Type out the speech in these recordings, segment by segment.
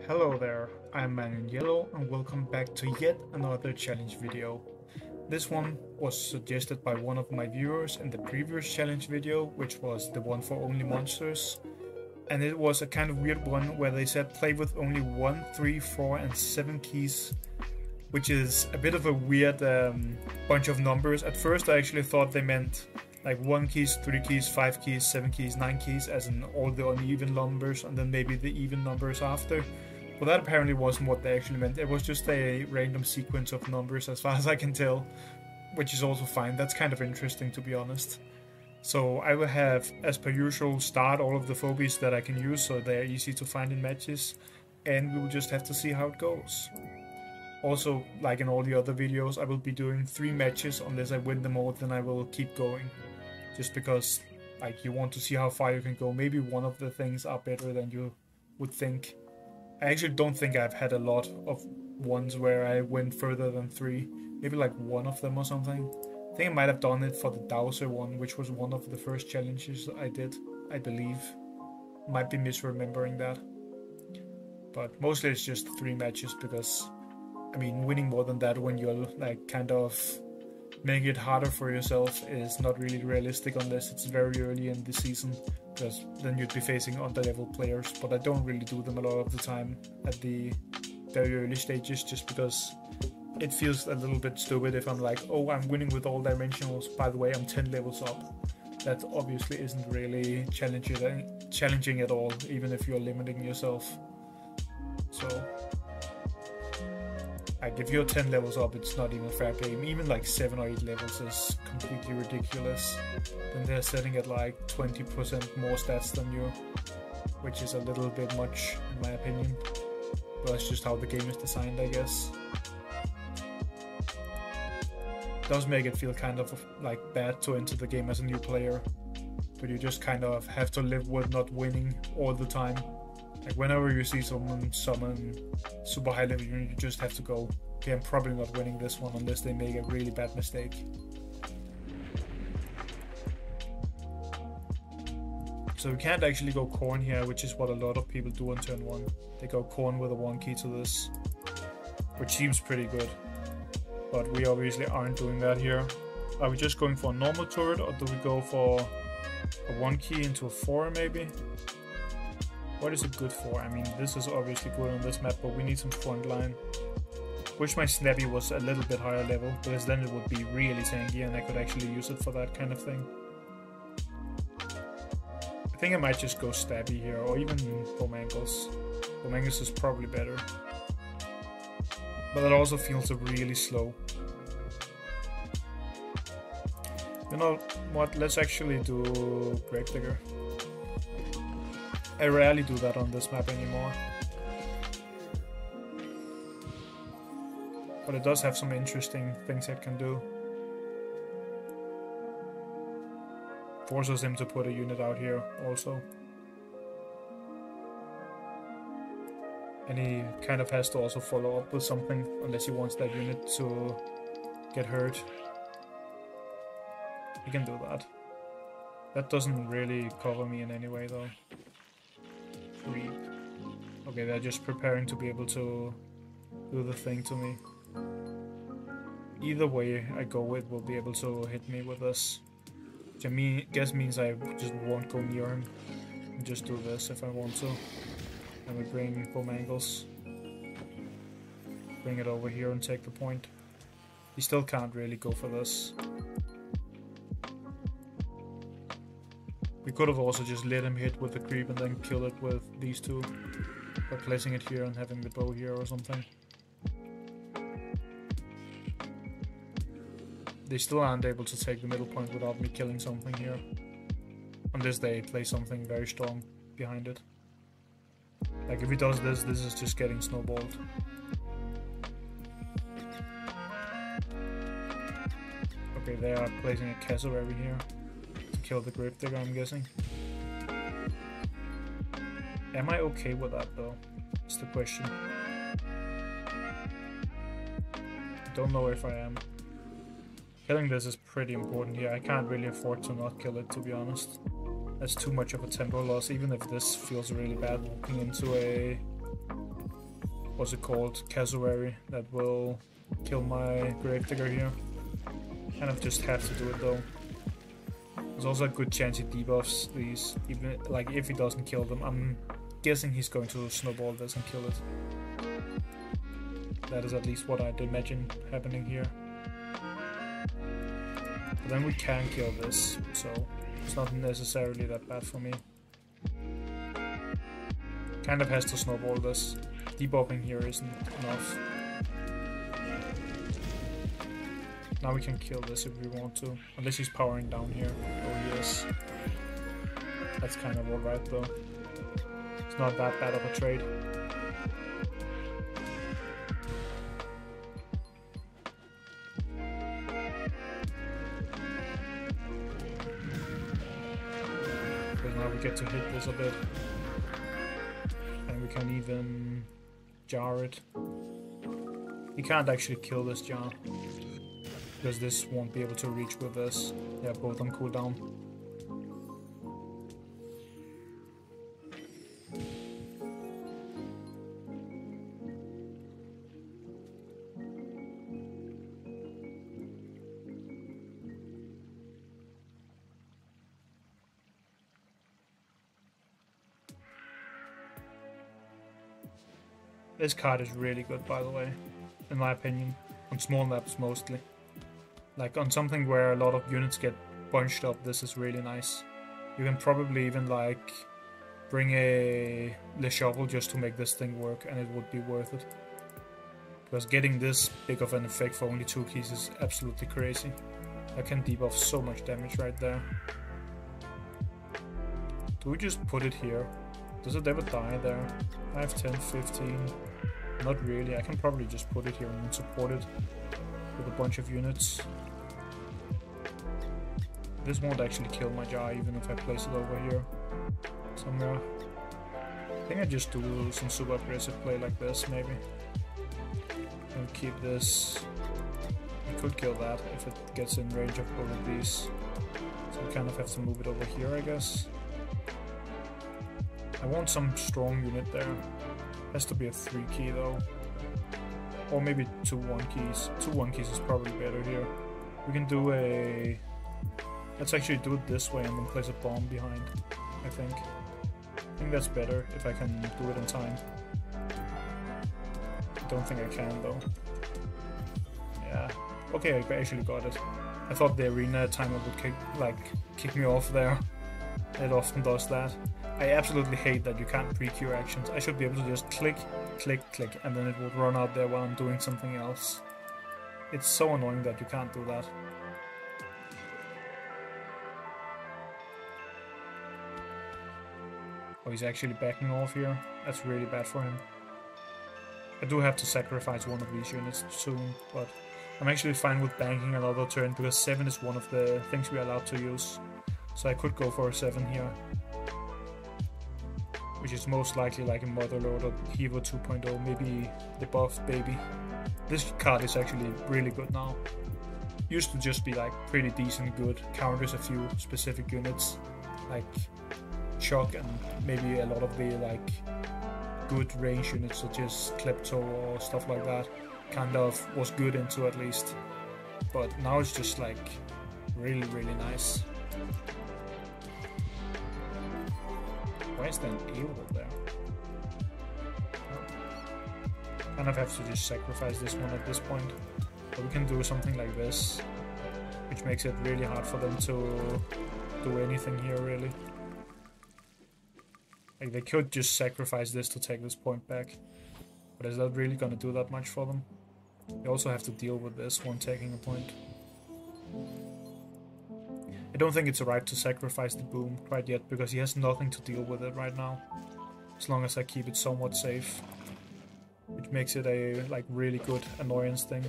Hello there, I'm Man in Yellow and welcome back to yet another challenge video. This one was suggested by one of my viewers in the previous challenge video, which was the one for only monsters. And it was a kind of weird one where they said play with only 1, 3, 4 and 7 keys, which is a bit of a weird bunch of numbers. At first I actually thought they meant like 1 keys, 3 keys, 5 keys, 7 keys, 9 keys, as in all the uneven numbers and then maybe the even numbers after. But that apparently wasn't what they actually meant. It was just a random sequence of numbers as far as I can tell, which is also fine. That's kind of interesting, to be honest. So I will have, as per usual, start all of the phobies that I can use so they're easy to find in matches, and we will just have to see how it goes. Also, like in all the other videos, I will be doing 3 matches. Unless I win them all, then I will keep going. Just because like you want to see how far you can go. Maybe one of the things are better than you would think. I actually don't think I've had a lot of ones where I went further than 3. Maybe like one of them or something. I think I might have done it for the Dowser one, which was one of the first challenges I did, I believe. Might be misremembering that. But mostly it's just 3 matches because, I mean, winning more than that when you're like kind of making it harder for yourself is not really realistic unless it's very early in the season, because then you'd be facing under-level players, but I don't really do them a lot of the time at the very early stages, just because it feels a little bit stupid if I'm like, oh, I'm winning with all dimensionals, by the way, I'm 10 levels up. That obviously isn't really challenging at all, even if you're limiting yourself. So like if you're 10 levels up, it's not even a fair game. Even like 7 or 8 levels is completely ridiculous. Then they're setting at like 20% more stats than you, which is a little bit much in my opinion. But that's just how the game is designed, I guess. It does make it feel kind of like bad to enter the game as a new player, but you just kind of have to live with not winning all the time. Like whenever you see someone summon super high level unit, you just have to go, okay, I'm probably not winning this one unless they make a really bad mistake. So we can't actually go Corn here, which is what a lot of people do on turn 1. They go Corn with a 1 key to this, which seems pretty good. But we obviously aren't doing that here. Are we just going for a normal turret, or do we go for a 1 key into a 4 maybe? What is it good for? I mean, this is obviously good on this map, but we need some front line. Wish my Snappy was a little bit higher level, because then it would be really tanky and I could actually use it for that kind of thing. I think I might just go Stabby here, or even Bomangles. Bomangles is probably better. But it also feels really slow. You know what, let's actually do Gravedigger. I rarely do that on this map anymore. But it does have some interesting things it can do. Forces him to put a unit out here also. And he kind of has to also follow up with something, unless he wants that unit to get hurt. He can do that. That doesn't really cover me in any way though. Creep. Okay, they're just preparing to be able to do the thing to me. Either way I go with will be able to hit me with this. Which I guess means I just won't go near him. And just do this if I want to. And we bring Bomangles. Bring it over here and take the point. He still can't really go for this. We could have also just let him hit with the creep and then kill it with these two. By placing it here and having the bow here or something. They still aren't able to take the middle point without me killing something here. Unless they play something very strong behind it. Like if he does this, this is just getting snowballed. Okay, they are placing a cassowary here. Kill the Gravedigger, I'm guessing. Am I okay with that though? That's the question. I don't know if I am. Killing this is pretty important here. I can't really afford to not kill it, to be honest. That's too much of a tempo loss, even if this feels really bad walking into a what's it called, cassowary that will kill my Gravedigger here. Kind of just have to do it though. There's also a good chance he debuffs these, even like if he doesn't kill them. I'm guessing he's going to snowball this and kill it. That is at least what I'd imagine happening here. But then we can kill this, so it's not necessarily that bad for me. Kind of has to snowball this. Debuffing here isn't enough. Now we can kill this if we want to. Unless he's powering down here. Oh yes. That's kind of alright though. It's not that bad of a trade. Because now we get to hit this a bit. And we can even jar it. You can't actually kill this jar. Because this won't be able to reach with this. They're both on cooldown. This card is really good, by the way, in my opinion, on small maps mostly. Like on something where a lot of units get bunched up, this is really nice. You can probably even like bring a Le Shovel just to make this thing work, and it would be worth it. Because getting this big of an effect for only 2 keys is absolutely crazy. I can debuff so much damage right there. Do we just put it here? Does it ever die there? 5, 10, 15. Not really. I can probably just put it here and support it with a bunch of units. This won't actually kill my jar even if I place it over here somewhere. I think I just do some super aggressive play like this maybe. And keep this. I could kill that if it gets in range of both of these. So we kind of have to move it over here, I guess. I want some strong unit there. Has to be a 3 key though. Or maybe 2 1 keys. 2 1 keys is probably better here. We can do a... Let's actually do it this way and then place a bomb behind, I think. I think that's better if I can do it in time. I don't think I can though. Yeah. Okay, I actually got it. I thought the arena timer would kick me off there. It often does that. I absolutely hate that you can't pre-queue actions. I should be able to just click, click, click, and then it would run out there while I'm doing something else. It's so annoying that you can't do that. Oh, he's actually backing off here. That's really bad for him. I do have to sacrifice one of these units soon, but I'm actually fine with banking another turn because 7 is one of the things we're allowed to use. So I could go for a 7 here. Which is most likely like a Motherlode or Hero 2.0, maybe the buff baby. This card is actually really good now. Used to just be like pretty decent good, counters a few specific units, like Shock and maybe a lot of the like good range units such as Klepto or stuff like that. Kind of was good into at least. But now it's just like really, really nice. Why is there an Aeolol there? Oh. Kind of have to just sacrifice this one at this point. But we can do something like this, which makes it really hard for them to do anything here, really. Like, they could just sacrifice this to take this point back. But is that really gonna do that much for them? They also have to deal with this one taking a point. I don't think it's right to sacrifice the boom quite yet, because he has nothing to deal with it right now. As long as I keep it somewhat safe. Which makes it a like really good annoyance thing.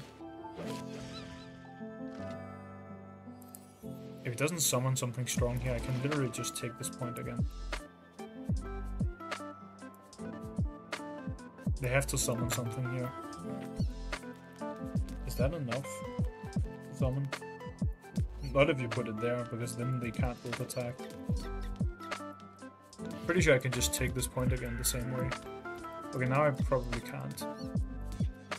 If he doesn't summon something strong here, I can literally just take this point again. They have to summon something here. Is that enough to summon? Not if you put it there, because then they can't both attack. Pretty sure I can just take this point again the same way. Okay, now I probably can't.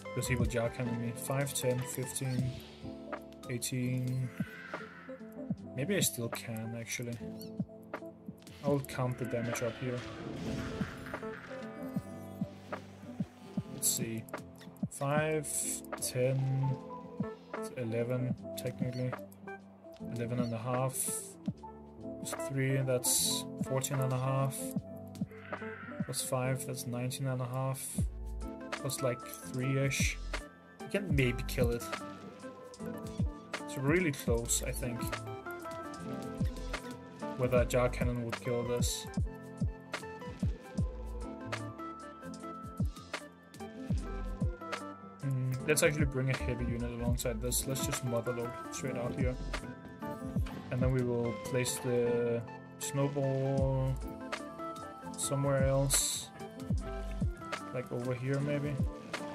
Because he will jar cannon me. 5, 10, 15, 18. Maybe I still can, actually. I'll count the damage up here. Let's see. 5, 10, 11, technically. 11 and a half. 3, that's 14 and a half. Plus 5, that's 19 and a half. Plus like 3-ish. You can maybe kill it. It's really close, I think. Whether a jar cannon would kill this. Let's actually bring a heavy unit alongside this. Let's just motherload straight out here. And then we will place the snowball somewhere else. Like over here maybe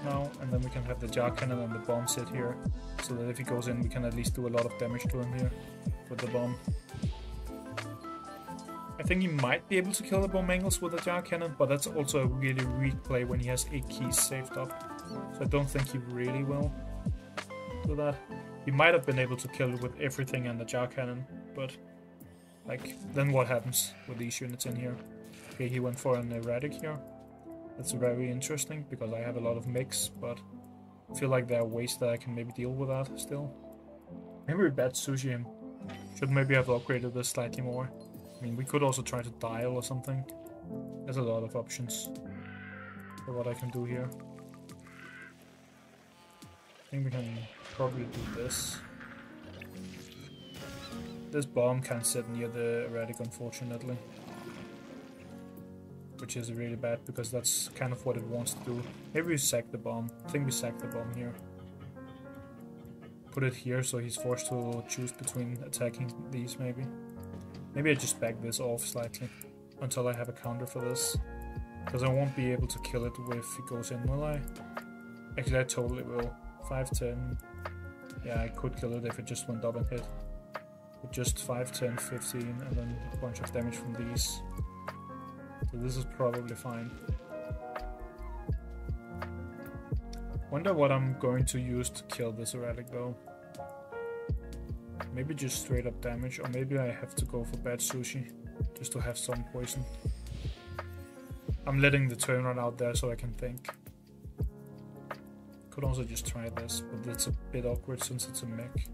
now. And then we can have the jar cannon and the bomb sit here. So that if he goes in we can at least do a lot of damage to him here with the bomb. I think he might be able to kill the bomb angles with the jar cannon, but that's also a really weak play when he has 8 keys saved up. So I don't think he really will do that. He might have been able to kill it with everything and the jar cannon, but like then what happens with these units in here? Okay, he went for an erratic here. That's very interesting because I have a lot of mix, but I feel like there are ways that I can maybe deal with that still. Maybe we bad sushi him. Should maybe have upgraded this slightly more. I mean, we could also try to dial or something. There's a lot of options for what I can do here. I think we can probably do this. This bomb can't sit near the erratic, unfortunately. Which is really bad, because that's kind of what it wants to do. Maybe we sack the bomb. I think we sack the bomb here. Put it here so he's forced to choose between attacking these, maybe. Maybe I just back this off slightly until I have a counter for this. Because I won't be able to kill it if it goes in, will I? Actually, I totally will. 5, 10. Yeah, I could kill it if it just went up and hit. But just 5, 10, 15, and then a bunch of damage from these. So this is probably fine. Wonder what I'm going to use to kill this erratic though. Maybe just straight up damage, or maybe I have to go for bad sushi just to have some poison. I'm letting the turn run out there so I can think. Could also just try this, but it's a bit awkward since it's a mech.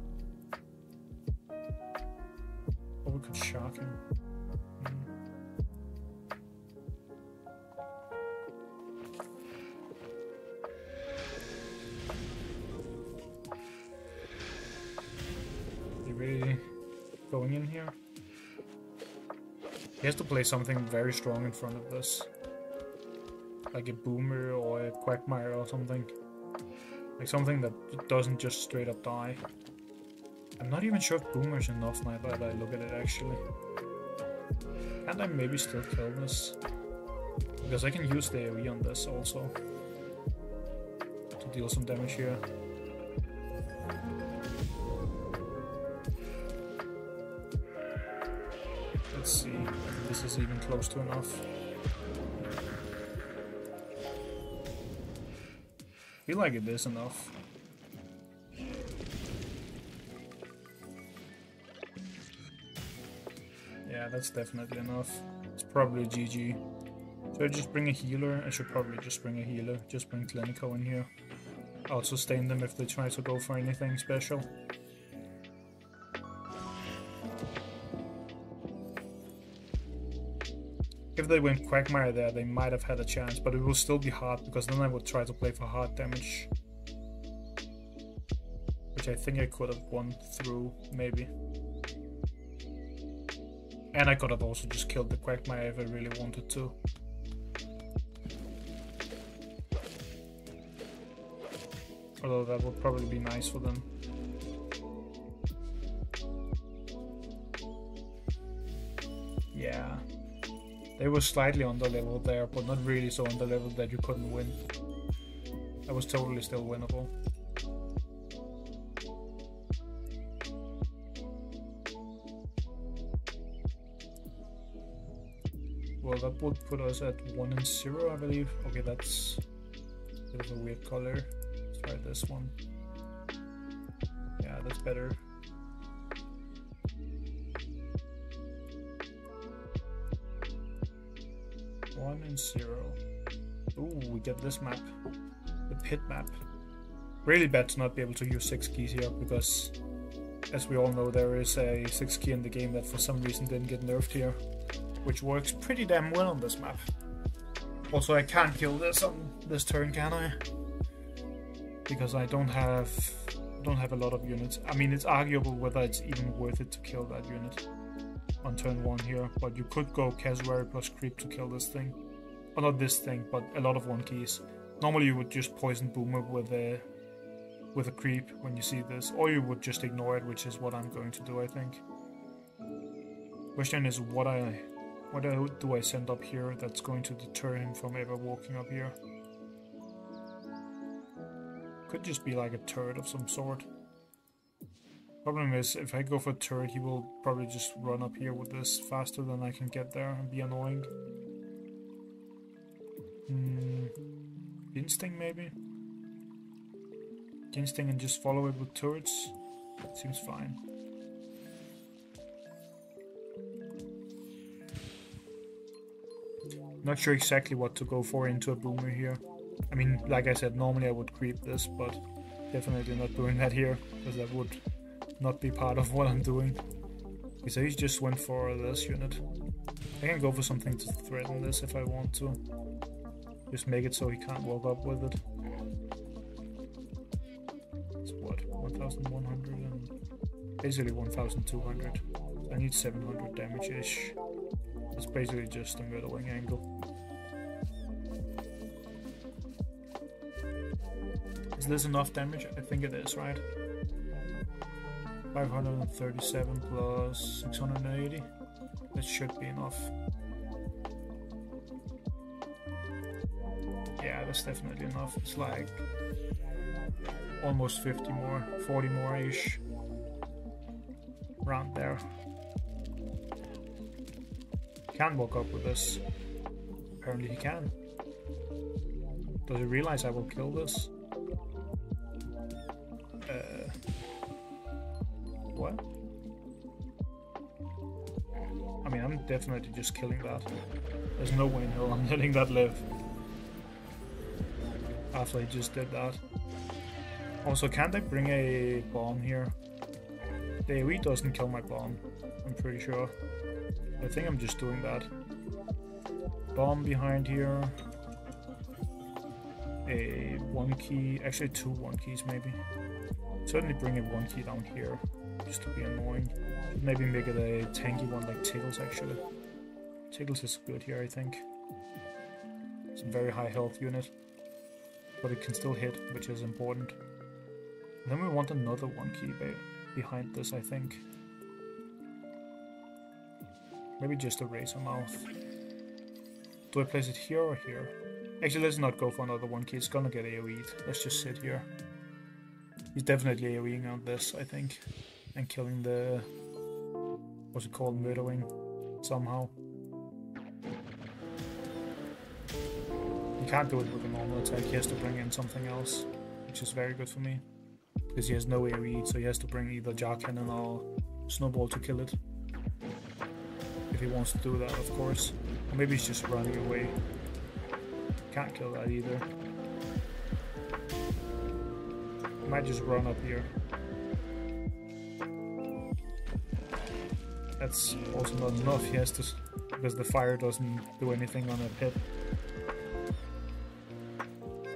Or we could shark him. Really going in here? He has to play something very strong in front of this. Like a boomer or a quagmire or something. Like something that doesn't just straight up die. I'm not even sure if boomer's enough now that I look at it actually. Can't I maybe still kill this? Because I can use the AoE on this also. To deal some damage here. Let's see if this is even close to enough. I feel like it is enough. Yeah, that's definitely enough. It's probably GG. Should I just bring a healer? I should probably just bring a healer. Just bring Clinico in here. I'll sustain them if they try to go for anything special. If they went Quagmire there, they might have had a chance, but it will still be hard, because then I would try to play for hard damage. Which I think I could have won through, maybe. And I could have also just killed the Quagmire if I really wanted to. Although that would probably be nice for them. Yeah. They were slightly underleveled there, but not really so underleveled that you couldn't win. That was totally still winnable. Well, that that would put us at 1 and 0, I believe. Okay, that's a bit of a weird color. Let's try this one. Yeah, that's better. One and 0. Ooh, we get this map. The pit map. Really bad to not be able to use 6 keys here, because as we all know, there is a 6 key in the game that for some reason didn't get nerfed here, which works pretty damn well on this map. Also, I can't kill this on this turn, can I? Because I don't have a lot of units. I mean, it's arguable whether it's even worth it to kill that unit on turn 1 here, but you could go Cassowary plus Creep to kill this thing. Or not this thing, but a lot of 1 keys. Normally you would just poison Boomer with a Creep when you see this, or you would just ignore it, which is what I'm going to do, I think. Question is, what do I send up here that's going to deter him from ever walking up here? Could just be like a turret of some sort. Problem is, if I go for a turret, he will probably just run up here with this faster than I can get there and be annoying. Instinct maybe? Instinct and just follow it with turrets. Seems fine. Not sure exactly what to go for into a Boomer here. I mean, like I said, normally I would creep this, but definitely not doing that here, because that would not be part of what I'm doing. Okay, so he just went for this unit. I can go for something to threaten this if I want to. Just make it so he can't walk up with it. It's what, 1,100 and basically 1,200. I need 700 damage-ish. It's basically just a Murder Wing angle. Is this enough damage? I think it is, right? 537 plus 680. That should be enough. Yeah, that's definitely enough. It's like almost 50 more, 40 more-ish. Around there. Can't walk up with this. Apparently he can. Does he realize I will kill this? What? I mean, I'm definitely just killing that. There's no way in hell I'm letting that live. After he just did that. Also, can't I bring a bomb here? The AoE doesn't kill my bomb, I'm pretty sure. I think I'm just doing that. Bomb behind here. A 1 key, actually 2 1 keys maybe. Certainly bring a 1 key down here, just to be annoying. Maybe make it a tanky one like Tickles actually. Tickles is good here, I think. It's a very high health unit. But it can still hit, which is important. And then we want another 1 key behind this, I think. Maybe just a Razor Mouth. Do I place it here or here? Actually, let's not go for another 1 key. It's gonna get AoE'd. Let's just sit here. He's definitely AoEing on this, I think. And killing the... what's it called? Murder Wing. Somehow. He can't do it with a normal attack. He has to bring in something else. Which is very good for me. Because he has no AoE, so he has to bring either Jar Cannon or Snowball to kill it. If he wants to do that, of course. Or maybe he's just running away. Can't kill that either. Might just run up here. That's also not enough. He has to, because the fire doesn't do anything on a pit.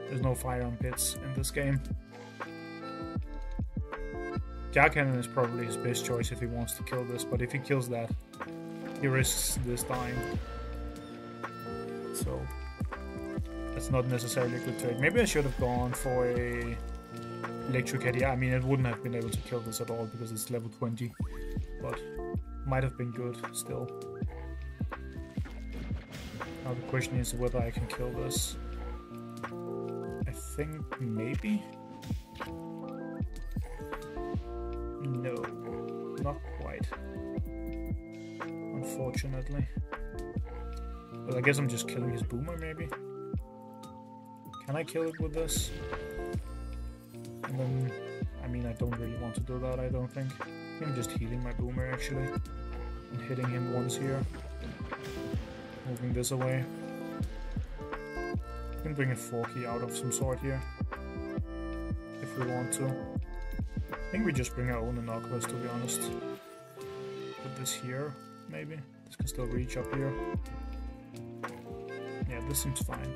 There's no fire on pits in this game. Jar Cannon is probably his best choice if he wants to kill this, but if he kills that, he risks this dying. So that's not necessarily a good trade. Maybe I should have gone for a Electric Head. Yeah, I mean, it wouldn't have been able to kill this at all because it's level 20, but might have been good still. Now the question is whether I can kill this. I think maybe. No, not quite. Unfortunately. But I guess I'm just killing his boomer, maybe? Can I kill it with this? And then, I mean, I don't really want to do that, I don't think. I'm just healing my boomer, actually. And hitting him once here. Moving this away. We can bring a 4-key out of some sort here. If we want to. I think we just bring our own Inoculus, to be honest. Put this here, maybe. This can still reach up here. Yeah, this seems fine.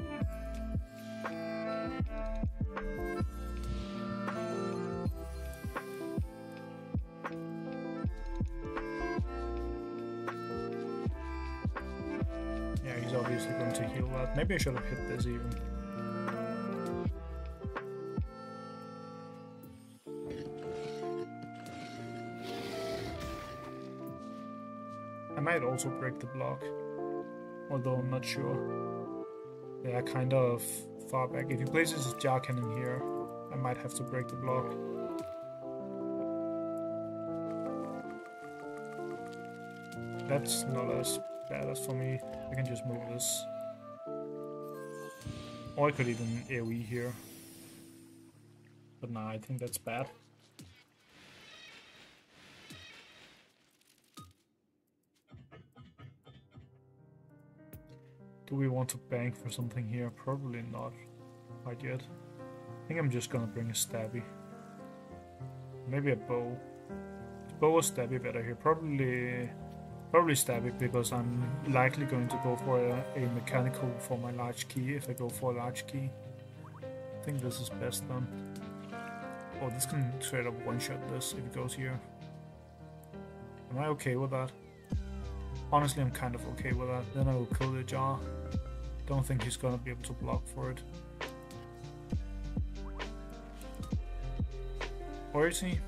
Yeah, he's obviously going to heal that. Maybe I should have hit this even. I might also break the block, although I'm not sure. They are kind of far back. If he places his jar cannon here, I might have to break the block. That's not as bad as for me. I can just move this. Or I could even AoE here. But nah, I think that's bad. Do we want to bank for something here? Probably not quite yet. I think I'm just gonna bring a stabby. Maybe a bow. Is bow or stabby better here? Probably stabby, because I'm likely going to go for a mechanical for my large key if I go for a large key. I think this is best done. Oh, this can straight up one-shot this if it goes here. Am I okay with that? Honestly, I'm kind of okay with that. Then I will kill the jar. Don't think he's gonna be able to block for it. Or is he?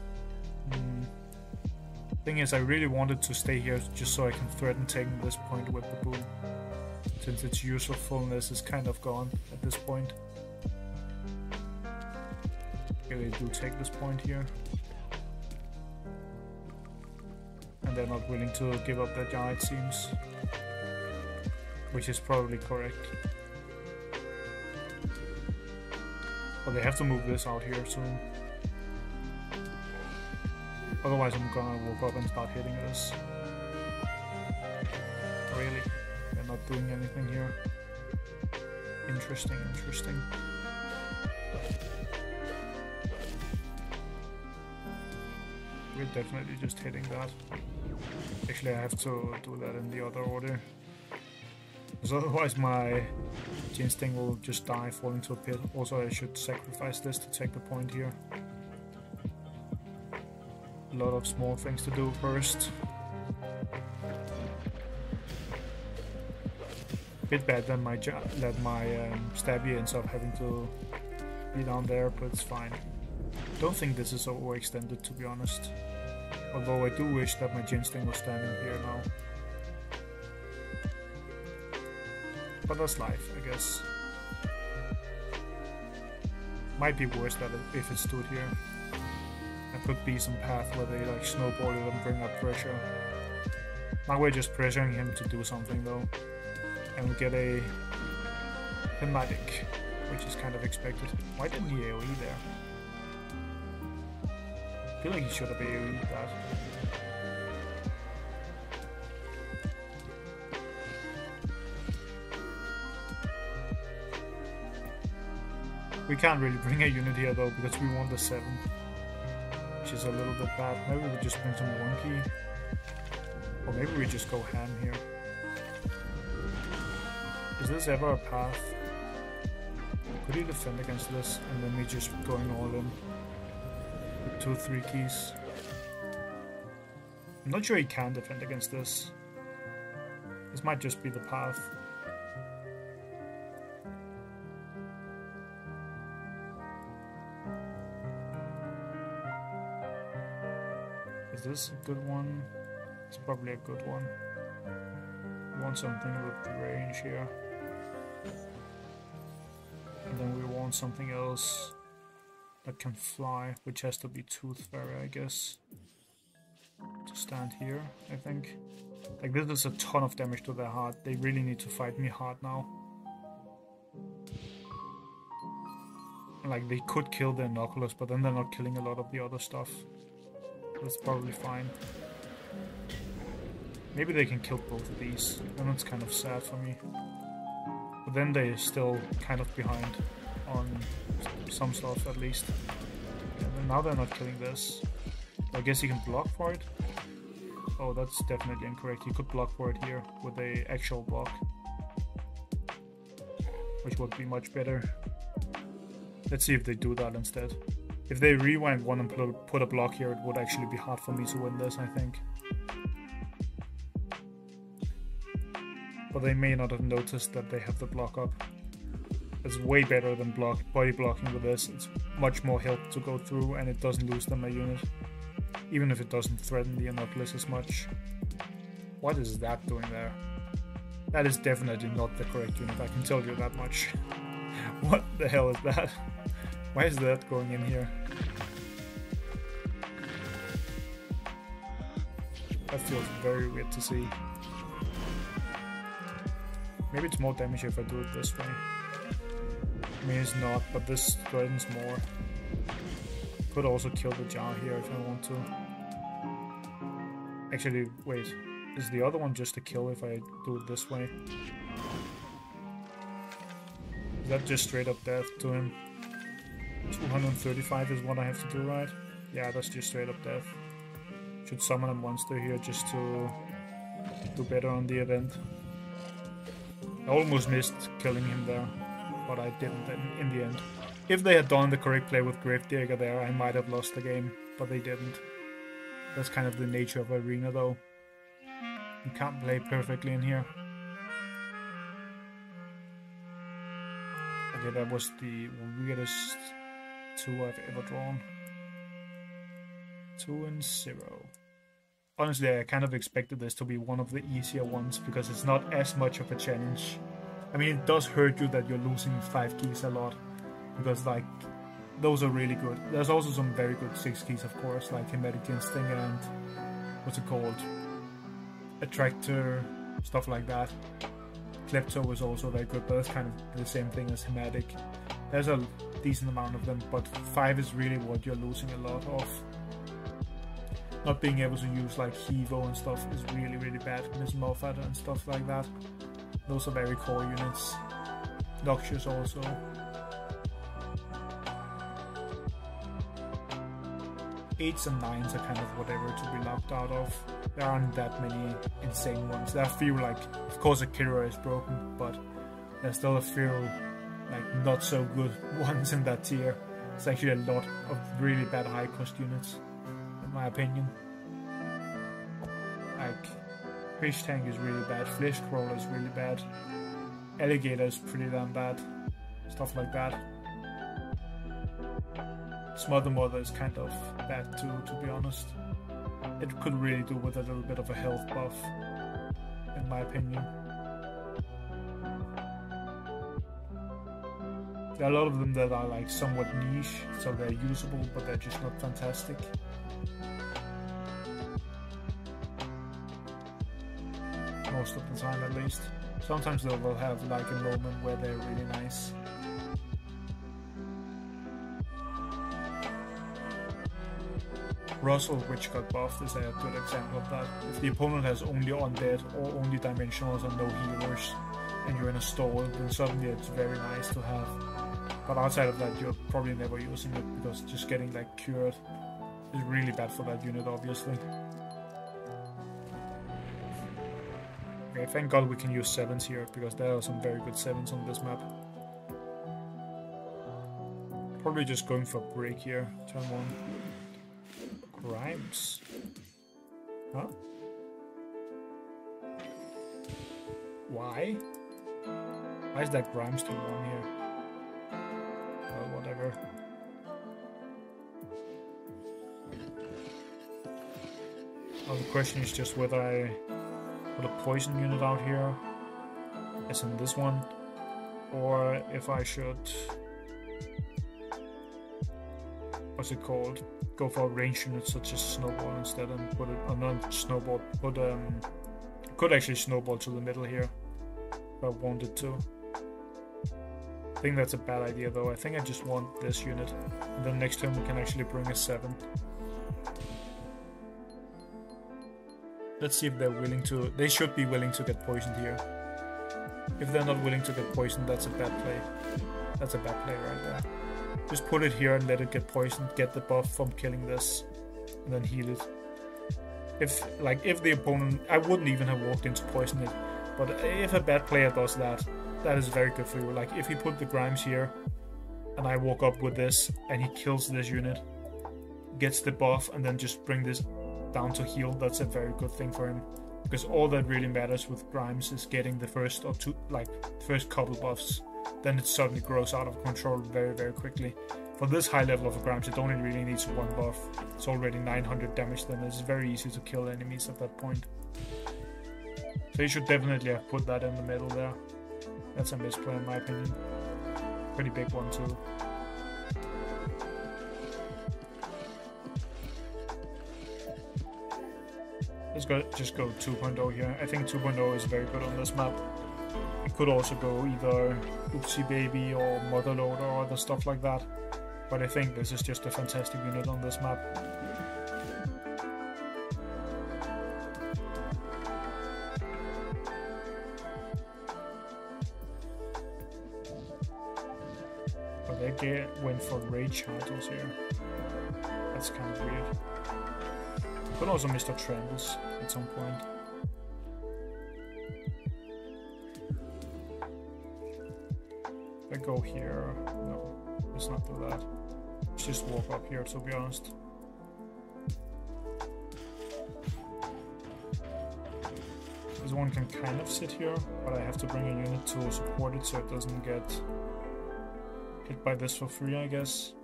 Thing is, I really wanted to stay here just so I can threaten taking this point with the boom. Since its usefulness is kind of gone at this point. Okay, they do take this point here. And they're not willing to give up their jar, it seems. Which is probably correct. But they have to move this out here soon. Otherwise I'm gonna walk up and start hitting this. Really? They're not doing anything here. Interesting, interesting. We're definitely just hitting that. Actually, I have to do that in the other order. Because otherwise my Gin Sting will just die, fall into a pit. Also, I should sacrifice this to take the point here. A lot of small things to do first. Bit bad that my stabby ends up having to be down there, but it's fine. Don't think this is overextended, to be honest. Although I do wish that my Gin Sting was standing here now. But that's life, I guess. Might be worse that if it stood here. There could be some path where they like snowball it and bring up pressure. Now we're just pressuring him to do something though. And we get a thematic, which is kind of expected. Why didn't he AoE there? I feel like he should have AoE'd that. We can't really bring a unit here though, because we want the 7. Which is a little bit bad. Maybe we just bring some 1 key. Or maybe we just go ham here. Is this ever a path? Could he defend against this and then me just going all in with 2-3 keys? I'm not sure he can defend against this. This might just be the path. Is this a good one? It's probably a good one. We want something with the range here. And then we want something else that can fly, which has to be Tooth Fairy, I guess. To stand here, I think. Like, this is a ton of damage to their heart. They really need to fight me hard now. Like, they could kill the Inoculus, but then they're not killing a lot of the other stuff. That's probably fine. Maybe they can kill both of these. Then it's kind of sad for me. But then they're still kind of behind on some stuff, at least. And now they're not killing this. I guess he can block for it. Oh, that's definitely incorrect. He could block for it here with a actual block, which would be much better. Let's see if they do that instead. If they rewind one and put a block here, it would actually be hard for me to win this, I think. But they may not have noticed that they have the block up. It's way better than body blocking with this. It's much more health to go through, and it doesn't lose them a unit. Even if it doesn't threaten the Inoculus as much. What is that doing there? That is definitely not the correct unit, I can tell you that much. What the hell is that? Why is that going in here? That feels very weird to see. Maybe it's more damage if I do it this way. I mean, it's not, but this threatens more. Could also kill the jar here if I want to. Actually, wait. Is the other one just a kill if I do it this way? Is that just straight up death to him? 235 is what I have to do, right? Yeah, that's just straight up death. Should summon a monster here just to do better on the event. I almost missed killing him there, but I didn't in the end. If they had done the correct play with Gravedigger there, I might have lost the game, but they didn't. That's kind of the nature of Arena though. You can't play perfectly in here. Okay, that was the weirdest 2 I've ever drawn. 2 and 0. Honestly, I kind of expected this to be one of the easier ones because it's not as much of a challenge. I mean, it does hurt you that you're losing 5 keys a lot, because like, those are really good. There's also some very good 6 keys, of course, like Hematic Instinct and what's it called? Attractor, stuff like that. Klepto is also very good, but that's kind of the same thing as Hematic. There's a decent amount of them, but 5 is really what you're losing a lot of. Not being able to use like Hevo and stuff is really, really bad. Miss Moffat and stuff like that. Those are very core units. Noxious also. Eights and 9s are kind of whatever to be locked out of. There aren't that many insane ones. There are a few, like, of course Akira is broken, but there's still a few like not so good ones in that tier. It's actually a lot of really bad high cost units, in my opinion. Like, Fish Tank is really bad, Flesh Crawler is really bad, Alligator is pretty damn bad, stuff like that. Smother Mother is kind of bad too, to be honest. It could really do with a little bit of a health buff, in my opinion. There are a lot of them that are like somewhat niche, so they're usable, but they're just not fantastic. Most of the time, at least. Sometimes they will have like a moment where they're really nice. Russell, which got buffed, is a good example of that. If the opponent has only undead or only dimensionals and no healers, and you're in a stall, then suddenly it's very nice to have. But outside of that, you're probably never using it, because just getting like cured is really bad for that unit, obviously. Okay, thank God we can use 7s here, because there are some very good 7s on this map. Probably just going for break here, turn 1. Grimes. Huh? Why? Why is that Grimes turn 1 here? Well, whatever. Well, the question is just whether I put a poison unit out here, as in this one, or if I should, what's it called, go for a range unit such as Snowball instead, and put it, not Snowball, put Could actually snowball to the middle here if I wanted to. I think that's a bad idea though. I think I just want this unit. And then next turn we can actually bring a 7. Let's see if they're willing to... They should be willing to get poisoned here. If they're not willing to get poisoned, that's a bad play. That's a bad play right there. Just put it here and let it get poisoned. Get the buff from killing this. And then heal it. If the opponent... I wouldn't even have walked in to poison it. But if a bad player does that, that is very good for you. Like, if he put the Grimes here, and I walk up with this, and he kills this unit, gets the buff, and then just bring this down to heal, that's a very good thing for him. Because all that really matters with Grimes is getting the first or two, like, first couple buffs. Then it suddenly grows out of control very, very quickly. For this high level of Grimes, it only really needs 1 buff. It's already 900 damage, then it's very easy to kill enemies at that point. So you should definitely have put that in the middle there. That's a misplay in my opinion. Pretty big one too. Let's just go 2.0 here. I think 2.0 is very good on this map. It could also go either Oopsie Baby or Motherload or other stuff like that. But I think this is just a fantastic unit on this map. But they went for Rage Chargers here. That's kind of weird. Could also Mr. Trambles at some point. If I go here, no, let's not do that. Let's just walk up here, to be honest. This one can kind of sit here, but I have to bring a unit to support it so it doesn't get hit by this for free, I guess.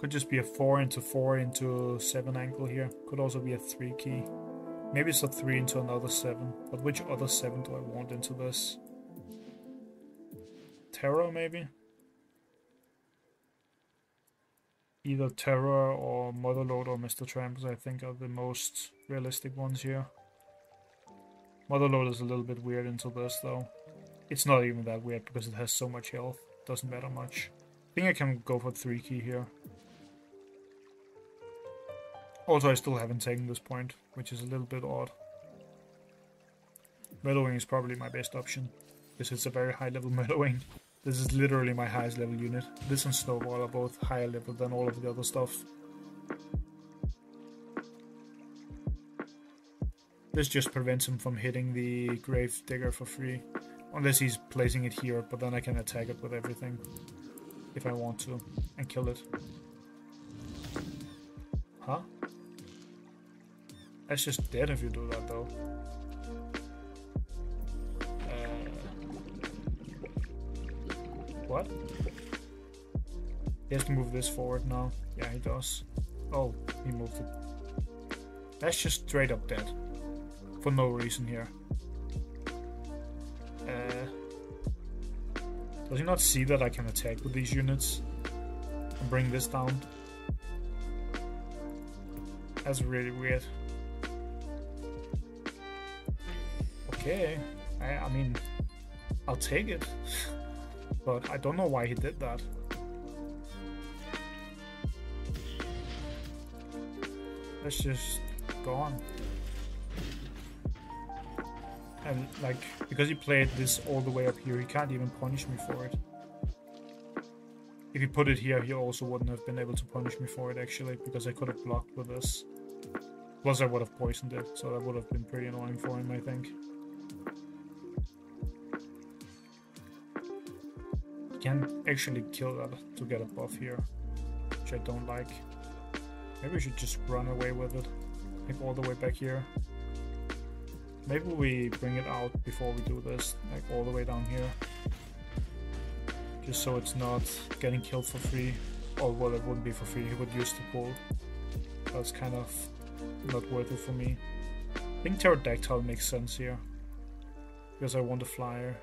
Could just be a 4 into 4 into 7 angle here. Could also be a 3 key. Maybe it's a 3 into another 7. But which other 7 do I want into this? Terror, maybe? Either Terror or Motherload or Mr. Tramps, I think, are the most realistic ones here. Motherload is a little bit weird into this, though. It's not even that weird because it has so much health. Doesn't matter much. I think I can go for 3 key here. Also, I still haven't taken this point, which is a little bit odd. Meadowing is probably my best option, because it's a very high level Meadowing. This is literally my highest level unit. This and Snowball are both higher level than all of the other stuff. This just prevents him from hitting the Grave Digger for free. Unless he's placing it here, but then I can attack it with everything. If I want to, and kill it. Huh? That's just dead if you do that, though. What? He has to move this forward now. Yeah, he does. Oh, he moved it. That's just straight up dead. For no reason here. Does he not see that I can attack with these units? And bring this down? That's really weird. Okay, I mean, I'll take it. But I don't know why he did that. That's just gone. And like, because he played this all the way up here, he can't even punish me for it. If he put it here, he also wouldn't have been able to punish me for it actually, because I could have blocked with this. Plus I would have poisoned it, so that would have been pretty annoying for him, I think. He can actually kill that to get a buff here, which I don't like. Maybe we should just run away with it, like all the way back here. Maybe we bring it out before we do this, like all the way down here. Just so it's not getting killed for free. Or well, it wouldn't be for free, he would use the pull. That's kind of not worth it for me. I think Pterodactyl makes sense here. Because I want a flyer.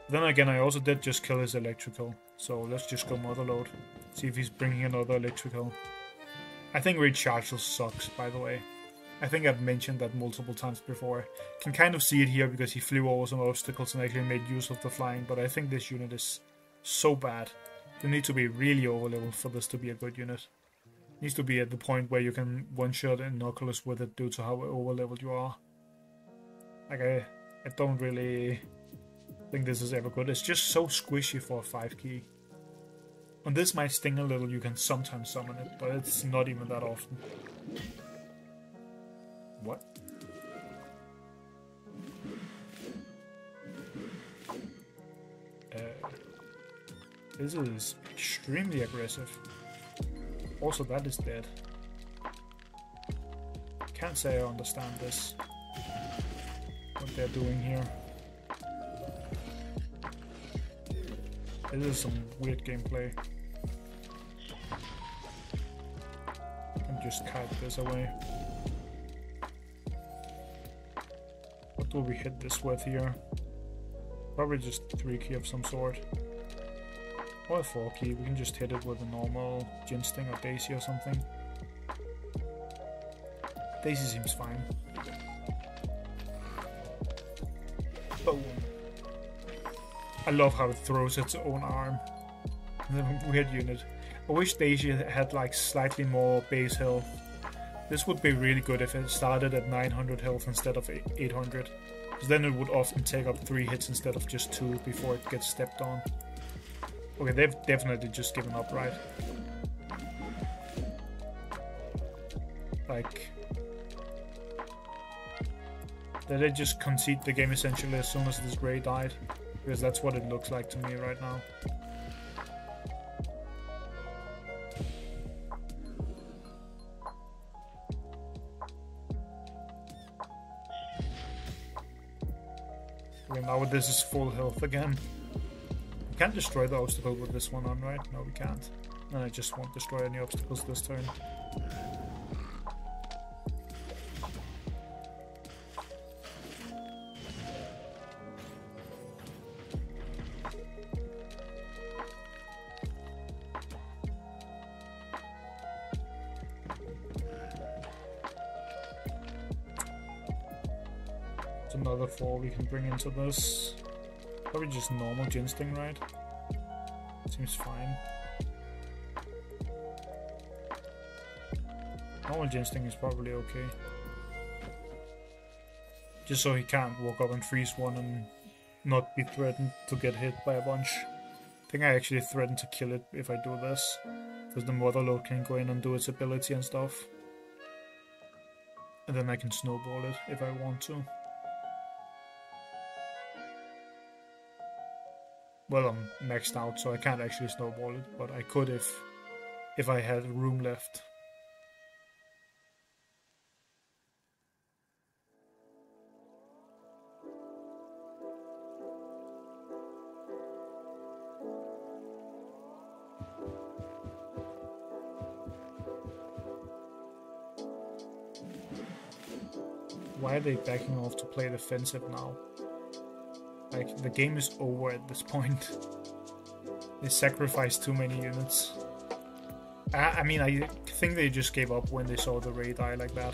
Then again, I also did just kill his electrical. So let's just go Motherload. See if he's bringing another electrical. I think Rechargeable sucks, by the way. I think I've mentioned that multiple times before. Can kind of see it here because he flew over some obstacles and actually made use of the flying, but I think this unit is so bad. You need to be really over-leveled for this to be a good unit. It needs to be at the point where you can one-shot Inoculus with it due to how over-leveled you are. Like, I don't really think this is ever good. It's just so squishy for a 5 key. On this might sting a little, you can sometimes summon it, but it's not even that often. What? This is extremely aggressive. Also, that is dead. Can't say I understand this. What they're doing here. This is some weird gameplay. I can just kite this away. What do we hit this with here? Probably just 3 key of some sort. Or a 4 key, we can just hit it with a normal Ginsting or Daisy or something. Daisy seems fine. Boom. I love how it throws its own arm. Weird unit. I wish Daisy had like slightly more base health. This would be really good if it started at 900 health instead of 800. Because then it would often take up 3 hits instead of just 2 before it gets stepped on. Okay, they've definitely just given up, right? Like... did they just concede the game essentially as soon as this Grey died? Because that's what it looks like to me right now. Okay, now this is full health again. We can't destroy the obstacle with this one on, right? No, we can't. And I just won't destroy any obstacles this turn. Another 4 we can bring into this. Probably just normal Ginsting, right? Seems fine. Normal Ginsting is probably okay. Just so he can't walk up and freeze one and not be threatened to get hit by a bunch. I think I actually threaten to kill it if I do this. Because the Motherlode can go in and do its ability and stuff. And then I can snowball it if I want to. Well, I'm maxed out, so I can't actually snowball it, but I could if I had room left. Why are they backing off to play defensive now? Like, the game is over at this point. They sacrificed too many units. I mean, I think they just gave up when they saw the Ray die like that.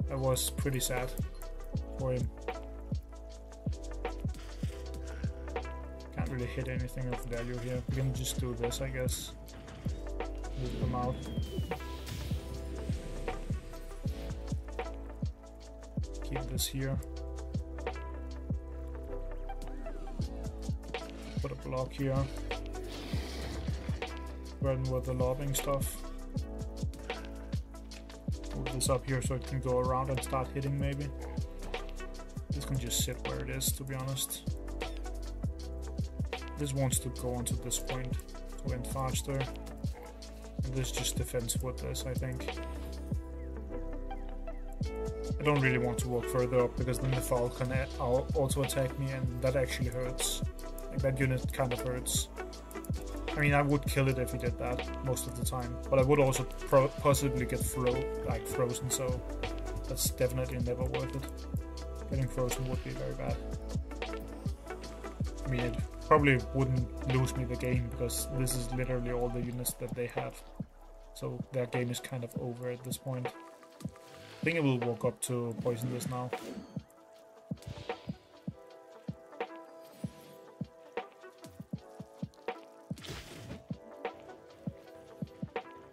That was pretty sad for him. Can't really hit anything of value here. We can just do this, I guess. Move them out. Keep this here. Put a block here. Run with the lobbing stuff. Move this up here so it can go around and start hitting maybe. This can just sit where it is, to be honest. This wants to go onto this point to end faster. And this just defends with this, I think. I don't really want to walk further up because then the foul can also attack me and that actually hurts. Like, that unit kind of hurts. I mean, I would kill it if he did that most of the time, but I would also possibly get frozen, so that's definitely never worth it. Getting frozen would be very bad. I mean, it probably wouldn't lose me the game because this is literally all the units that they have. So their game is kind of over at this point. I think it will walk up to poison this now.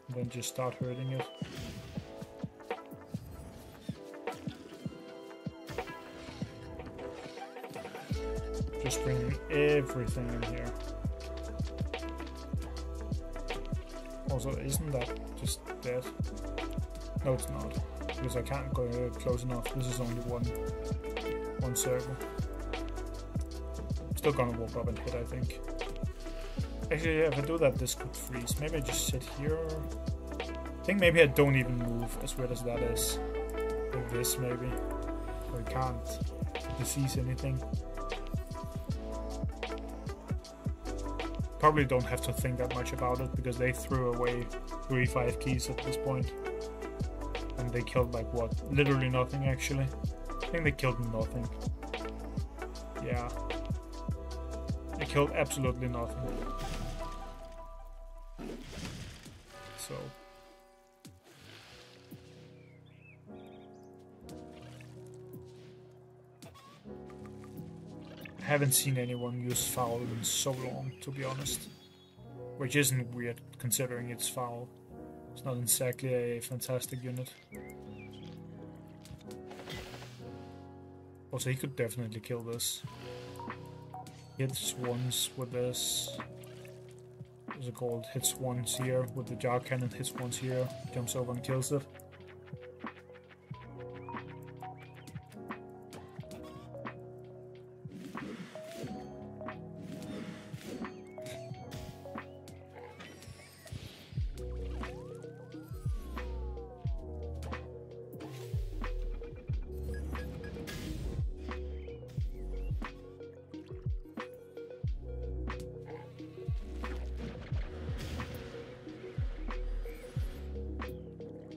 And then just start hurting it. Just bring everything in here. Also, isn't that just dead? No, it's not. Because I can't go close enough. This is only one circle. Still gonna walk up and hit, I think. Actually, yeah, if I do that, this could freeze. Maybe I just sit here. I think maybe I don't even move, as weird as that is. Like this, maybe. Or I can't disease anything. Probably don't have to think that much about it, because they threw away 3-5 keys at this point. And they killed like what? Literally nothing, actually. I think they killed nothing. Yeah. They killed absolutely nothing. So. I haven't seen anyone use foul in so long, to be honest. Which isn't weird, considering it's foul. It's not exactly a fantastic unit. Also, he could definitely kill this. Hits once with this. What's it called? Hits once here with the jar cannon, hits once here, jumps over and kills it.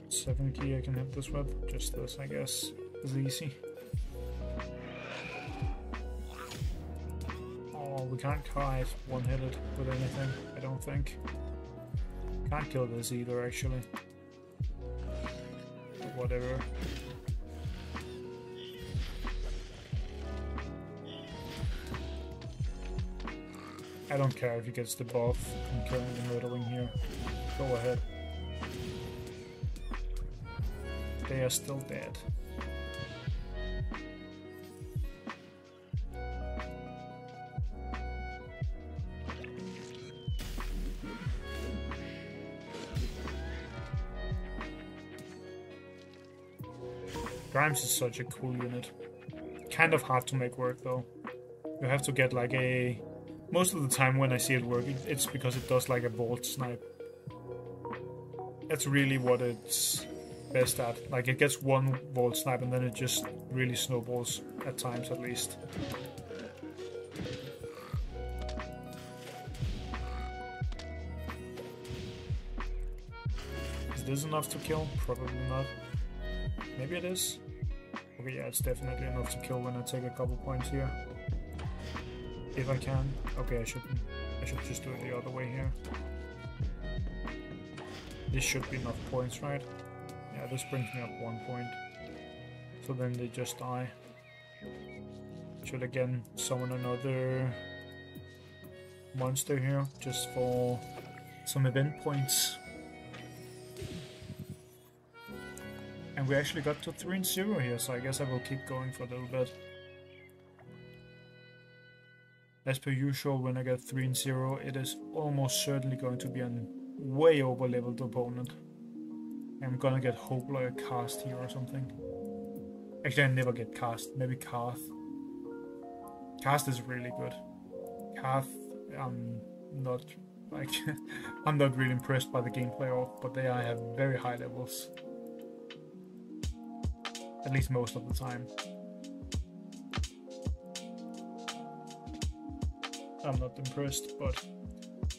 Seven key I can hit this with. Just this, I guess, is easy. Oh, we can't quite one-hit it with anything, I don't think. Can't kill this either, actually. But whatever. I don't care if he gets the buff from killing the Murderwing here. Go ahead. They are still dead. Grimes is such a cool unit. Kind of hard to make work though. You have to get like a... Most of the time when I see it working, it's because it does like a bolt snipe. That's really what it's best at. Like it gets one bolt snipe and then it just really snowballs at times at least. Is this enough to kill? Probably not. Maybe it is. Okay, yeah, it's definitely enough to kill when I take a couple points here. If I can. Okay, I should just do it the other way here. This should be enough points, right? Yeah, this brings me up 1 point. So then they just die. Should again summon another monster here, just for some event points. And we actually got to 3-0 here, so I guess I will keep going for a little bit. As per usual, when I get 3-0, it is almost certainly going to be a way over leveled opponent. I'm gonna get Hope like a cast here or something. Actually, I never get cast. Maybe Karth. Cast is really good. Karth, I'm not like I'm not really impressed by the gameplay of, but they have very high levels. At least most of the time. I'm not impressed, but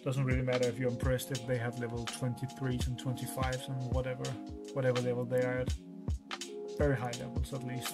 doesn't really matter if you're impressed if they have level 23s and 25s and whatever level they are at. Very high levels at least.